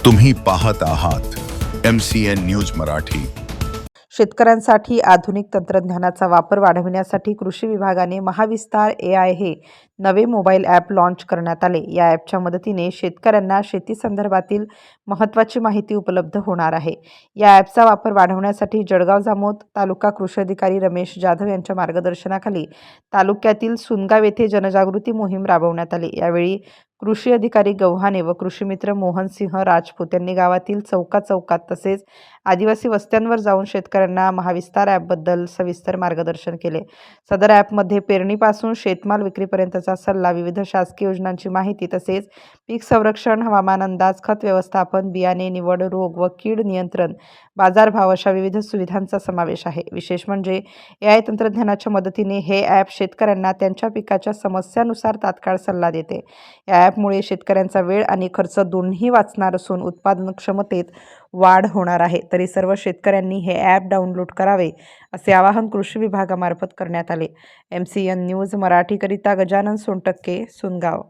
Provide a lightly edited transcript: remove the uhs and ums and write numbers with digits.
तुम्ही पाहत आहात MCN न्यूज मराठी। शेतकऱ्यांसाठी आधुनिक तंत्रज्ञानाचा वापर वाढविण्यासाठी कृषी विभागाने महाविस्तार AI हे नवे मोबाईल ॲप लॉन्च करण्यात आले। या ॲपच्या मदतीने शेतकऱ्यांना शेती संदर्भातील महत्त्वाची माहिती उपलब्ध होणार आहे। या ॲपचा वापर वाढवण्यासाठी जळगाव जामोद तालुका कृषी अधिकारी रमेश जाधव यांच्या मार्गदर्शनाखाली तालुक्यातील सुनगाव येथे जनजागृती मोहीम राबवण्यात आली। यावेळी कृषी अधिकारी गव्हाणे व कृषी मित्र मोहनसिंह राजपूत यांनी गावातील चौकात तसेच आदिवासी वस्त्यांवर जाऊन शेतकऱ्यांना महाविस्तार ॲपबद्दल सविस्तर मार्गदर्शन केले। सदर ॲपमध्ये पेरणीपासून शेतमाल विक्रीपर्यंतचा सल्ला, विविध शासकीय योजनांची माहिती तसेच पीक संरक्षण, हवामान अंदाज, खत व्यवस्थापन, बियाणे निवड, रोग व कीड नियंत्रण, बाजारभाव अशा विविध सुविधांचा समावेश आहे। विशेष म्हणजे AI तंत्रज्ञानाच्या मदतीने हे ॲप शेतकऱ्यांना त्यांच्या पिकाच्या समस्यानुसार तात्काळ सल्ला देते। या ॲपमुळे शेतकऱ्यांचा वेळ आणि खर्च दोन्ही वाचणार असून उत्पादन क्षमतेत वाढ होणार आहे। तरी सर्व शेतकऱ्यांनी हे ॲप डाउनलोड करावे असे आवाहन कृषी विभागामार्फत करण्यात आले। MCN न्यूज मराठीकरिता गजानन सोनटक्के, सुनगाव।